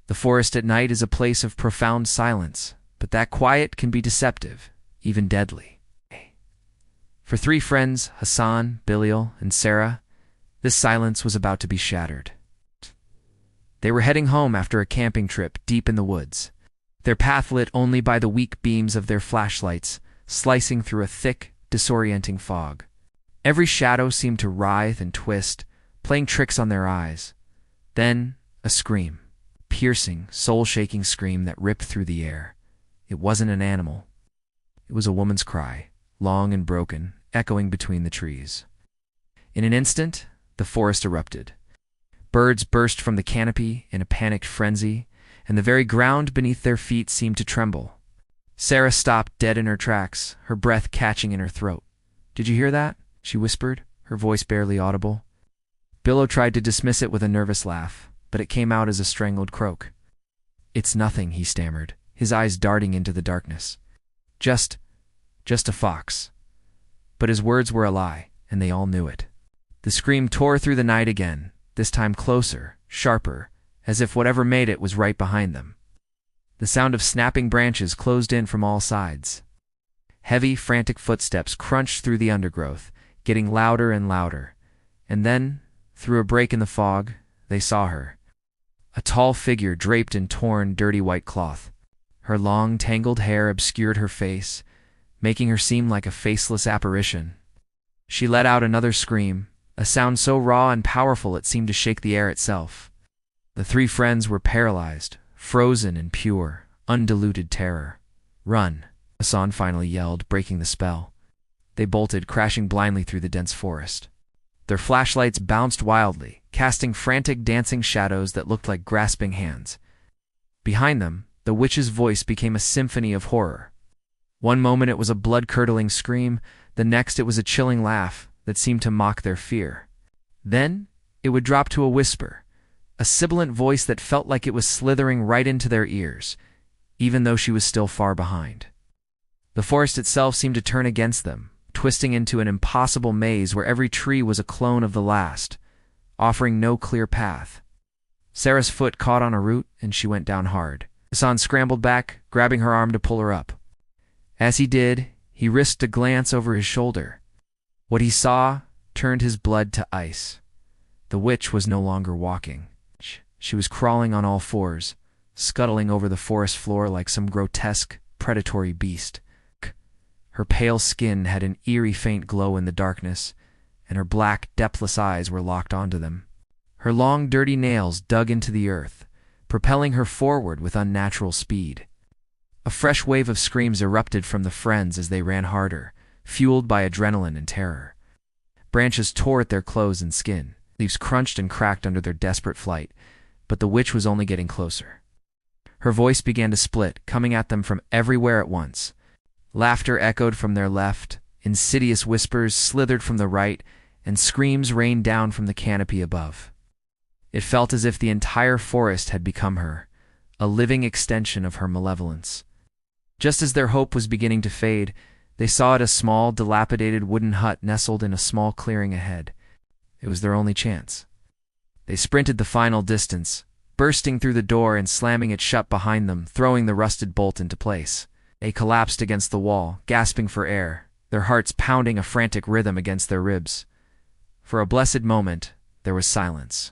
The forest at night is a place of profound silence, but that quiet can be deceptive, even deadly. For three friends, Hassan, Bilal, and Sarah, this silence was about to be shattered. They were heading home after a camping trip deep in the woods, their path lit only by the weak beams of their flashlights, slicing through a thick, disorienting fog. Every shadow seemed to writhe and twist, playing tricks on their eyes. Then, a scream. Piercing, soul-shaking scream that ripped through the air. It wasn't an animal. It was a woman's cry, long and broken, echoing between the trees. In an instant, the forest erupted. Birds burst from the canopy in a panicked frenzy, and the very ground beneath their feet seemed to tremble. Sarah stopped dead in her tracks, her breath catching in her throat. "Did you hear that?" she whispered, her voice barely audible. Bilal tried to dismiss it with a nervous laugh, but it came out as a strangled croak. "It's nothing," he stammered, his eyes darting into the darkness. Just a fox." But his words were a lie, and they all knew it. The scream tore through the night again, this time closer, sharper, as if whatever made it was right behind them. The sound of snapping branches closed in from all sides. Heavy, frantic footsteps crunched through the undergrowth, getting louder and louder. And then, through a break in the fog, they saw her. A tall figure draped in torn, dirty white cloth. Her long, tangled hair obscured her face, making her seem like a faceless apparition. She let out another scream, a sound so raw and powerful it seemed to shake the air itself. The three friends were paralyzed, frozen in pure, undiluted terror. "Run," Hassan finally yelled, breaking the spell. They bolted, crashing blindly through the dense forest. Their flashlights bounced wildly, casting frantic dancing shadows that looked like grasping hands. Behind them, the witch's voice became a symphony of horror. One moment it was a blood-curdling scream, the next it was a chilling laugh that seemed to mock their fear. Then it would drop to a whisper, a sibilant voice that felt like it was slithering right into their ears, even though she was still far behind. The forest itself seemed to turn against them, twisting into an impossible maze where every tree was a clone of the last, offering no clear path. Sarah's foot caught on a root, and she went down hard. Hassan scrambled back, grabbing her arm to pull her up. As he did, he risked a glance over his shoulder. What he saw turned his blood to ice. The witch was no longer walking. She was crawling on all fours, scuttling over the forest floor like some grotesque, predatory beast. Her pale skin had an eerie faint glow in the darkness, and her black, depthless eyes were locked onto them. Her long, dirty nails dug into the earth, propelling her forward with unnatural speed. A fresh wave of screams erupted from the friends as they ran harder, fueled by adrenaline and terror. Branches tore at their clothes and skin, leaves crunched and cracked under their desperate flight, but the witch was only getting closer. Her voice began to split, coming at them from everywhere at once. Laughter echoed from their left, insidious whispers slithered from the right, and screams rained down from the canopy above. It felt as if the entire forest had become her, a living extension of her malevolence. Just as their hope was beginning to fade, they saw a small, dilapidated wooden hut nestled in a small clearing ahead. It was their only chance. They sprinted the final distance, bursting through the door and slamming it shut behind them, throwing the rusted bolt into place. They collapsed against the wall, gasping for air, their hearts pounding a frantic rhythm against their ribs. For a blessed moment, there was silence.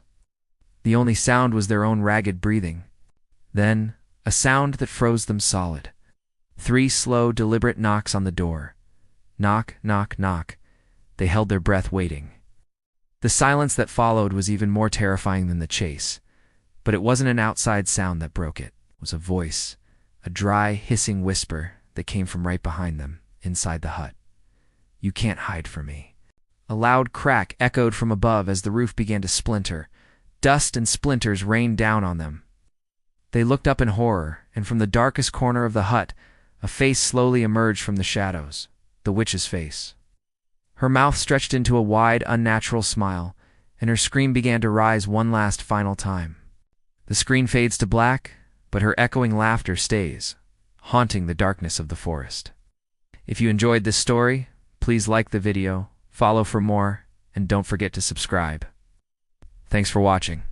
The only sound was their own ragged breathing. Then, a sound that froze them solid. 3 slow, deliberate knocks on the door. Knock, knock, knock. They held their breath waiting. The silence that followed was even more terrifying than the chase. But it wasn't an outside sound that broke it. It was a voice, a dry, hissing whisper that came from right behind them, inside the hut. "You can't hide from me." A loud crack echoed from above as the roof began to splinter. Dust and splinters rained down on them. They looked up in horror, and from the darkest corner of the hut, a face slowly emerged from the shadows, the witch's face. Her mouth stretched into a wide, unnatural smile, and her scream began to rise one last final time. The screen fades to black, but her echoing laughter stays, haunting the darkness of the forest. If you enjoyed this story, please like the video, follow for more, and don't forget to subscribe. Thanks for watching.